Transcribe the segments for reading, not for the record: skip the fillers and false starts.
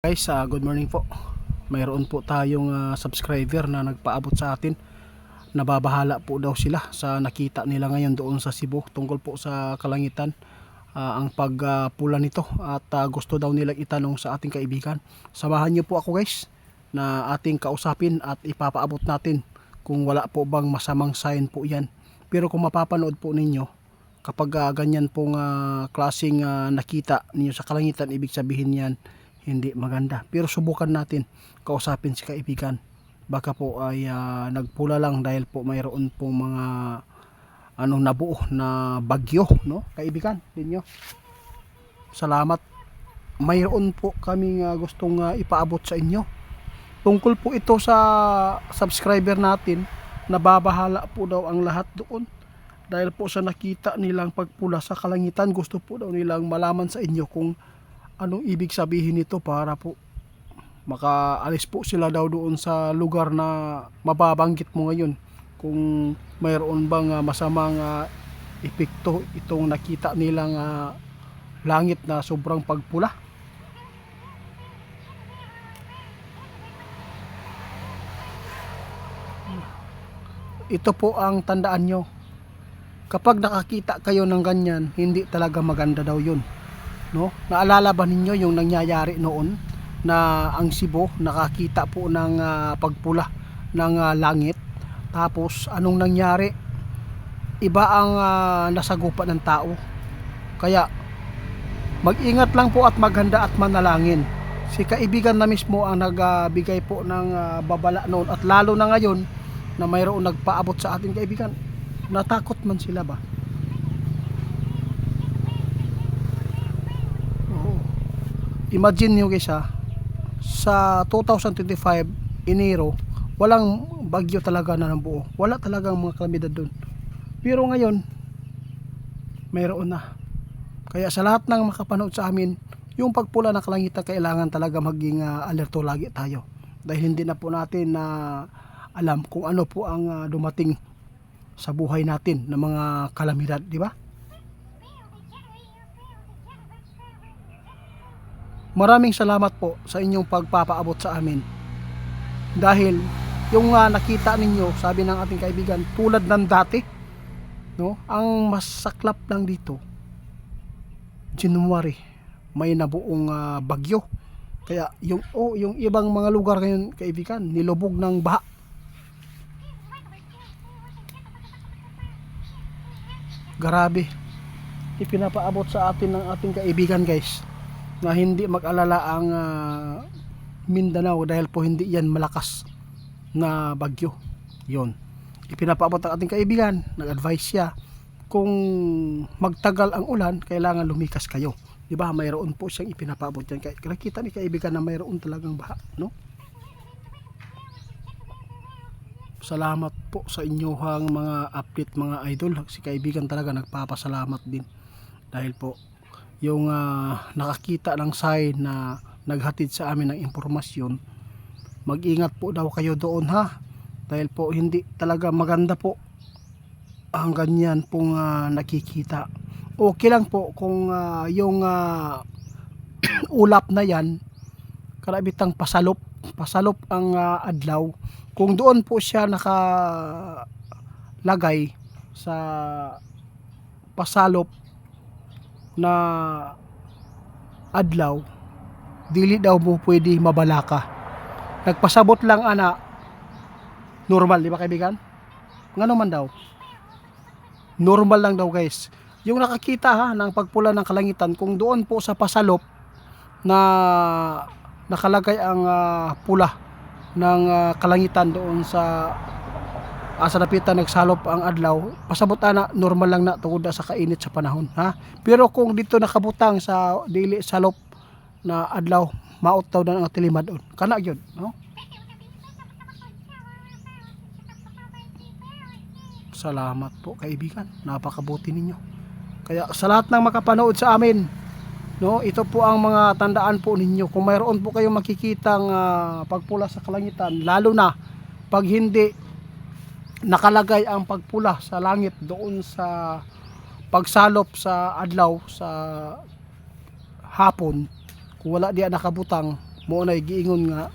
Guys, good morning po. Mayroon po tayong subscriber na nagpaabot sa atin. Nababahala po daw sila sa nakita nila ngayon doon sa Cebu tungkol po sa kalangitan, ang pagpula nito, at gusto daw nilang itanong sa ating kaibigan. Samahan niyo po ako guys na ating kausapin at ipapaabot natin kung wala po bang masamang sign po yan. Pero kung mapapanood po ninyo, kapag ganyan pong klaseng nakita ninyo sa kalangitan, ibig sabihin yan hindi maganda. Pero subukan natin kausapin si kaibigan. Baka po ay nagpula lang dahil po mayroon pong mga nabuo na bagyo, no? Kaibigan ninyo. Salamat. Mayroon po kaming gustong ipaabot sa inyo. Tungkol po ito sa subscriber natin. Nababahala po daw ang lahat doon dahil po sa nakita nilang pagpula sa kalangitan. Gusto po daw nilang malaman sa inyo kung anong ibig sabihin nito para po makaalis po sila daw doon sa lugar na mababanggit mo ngayon, kung mayroon bang masamang epekto itong nakita nilang langit na sobrang pagpula. Ito po ang tandaan nyo, kapag nakakita kayo ng ganyan, hindi talaga maganda daw yun, no? Naalala ba ninyo yung nangyayari noon na ang Cebu nakakita po ng pagpula ng langit, tapos anong nangyari? Iba ang nasagupa ng tao. Kaya mag-ingat lang po at maghanda at manalangin. Si kaibigan na mismo ang nagbigay po ng babala noon, at lalo na ngayon na mayroong nagpaabot sa ating kaibigan. Natakot man sila ba? Imagine nyo guys, sa 2025 Enero, walang bagyo talaga na buo. Wala talagang mga kalamidad doon. Pero ngayon, mayroon na. Kaya sa lahat ng makapanood sa amin, yung pagpula ng kalangitan, kailangan talaga maging alerto lagi tayo. Dahil hindi na po natin alam kung ano po ang dumating sa buhay natin ng mga kalamidad, di ba? Maraming salamat po sa inyong pagpapaabot sa amin. Dahil yung nakita ninyo, sabi ng ating kaibigan, tulad ng dati, no? Ang masaklap lang dito, January, may nabuong bagyo. Kaya yung ibang mga lugar ngayon, kaibigan, nilubog ng baha. Grabe. Ipinapaabot sa atin ng ating kaibigan guys, na hindi mag-alala ang Mindanao dahil po hindi yan malakas na bagyo. Yon. Ipinapaabot ang ating kaibigan, nag-advise siya, kung magtagal ang ulan, kailangan lumikas kayo. Di ba? Mayroon po siyang ipinapaabot yan. Kaya nakita ni kaibigan na mayroon talagang baha, no? Salamat po sa inyong mga update mga idol. Si kaibigan talaga nagpapasalamat din dahil po yung nakakita ng sign na naghatid sa amin ng impormasyon. Mag-ingat po daw kayo doon dahil po hindi talaga maganda po ang ganyan pong nakikita. Okay lang po kung yung ulap na yan karabitang pasalop ang adlaw. Kung doon po siya nakalagay sa pasalop na adlaw, dili daw mo pwede mabalaka. Nagpasabot lang normal, di ba kaibigan? Ngano man daw, normal lang daw guys yung nakakita ng pagpula ng kalangitan. Kung doon po sa pasalop na nakalagay ang pula ng kalangitan doon sa napitan nagsalop ang adlaw, pasabot normal lang na tungod sa kainit sa panahon Pero kung dito nakabutang sa dili salop na adlaw, maot daw na ang tilimad on kana gyud, no? Salamat po kaibigan, napakabuti ninyo. Kaya sa lahat ng makapanood sa amin, no, ito po ang mga tandaan po ninyo. Kung mayroon po kayong makikitang pagpula sa kalangitan, lalo na pag hindi nakalagay ang pagpula sa langit doon sa pagsalop sa adlaw sa hapon, kung wala diya nakabutang, mo na giingon nga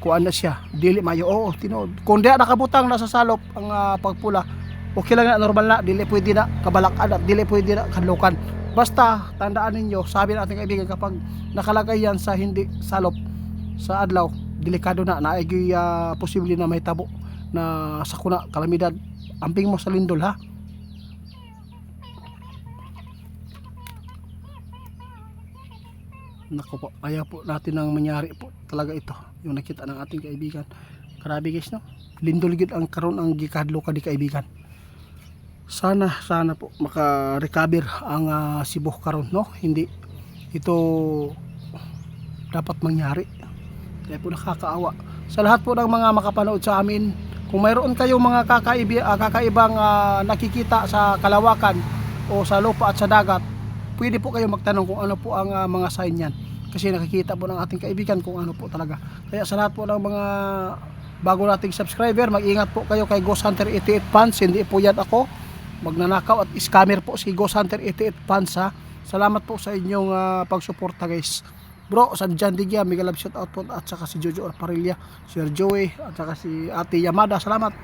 kuan na siya dili mayo. Oo, tinuod kung di nakabutang na sa salop ang pagpula, okay lang na, normal na, dili pwede na kabalakan at dili pwede na kanlukan. Basta tandaan ninyo, sabi natin kaibigan, kapag nakalagay yan sa hindi salop sa adlaw, delikado na, naay posible na may tabo na sakuna, kalamidad. Amping mo sa lindol ha. Nako po, kaya po natin ang mangyari po talaga ito, yung nakita ng ating kaibigan. Grabe guys, no? Lindol gid ang karon ang gikadlo ka di kaibigan. Sana po maka-recover ang Cebu karon, no? Hindi ito dapat mangyari. Kaya po nakakaawa sa lahat po ng mga makapanood sa amin. Kung mayroon kayong mga kakaibang nakikita sa kalawakan o sa lupa at sa dagat, pwede po kayo magtanong kung ano po ang mga sign yan, kasi nakikita po ng ating kaibigan kung ano po talaga. Kaya sa lahat po ng mga bago nating subscriber, mag-ingat po kayo kay Ghost Hunter 88 Fans. Hindi po yan ako magnanakaw at scammer po, si Ghost Hunter 88 Fans ha. Salamat po sa inyong pagsuporta guys. Bro, San Jan Digya, mega love shout out po, at saka si Jojo Parilla, Sir Joey, at saka si Ate Yamada. Salamat.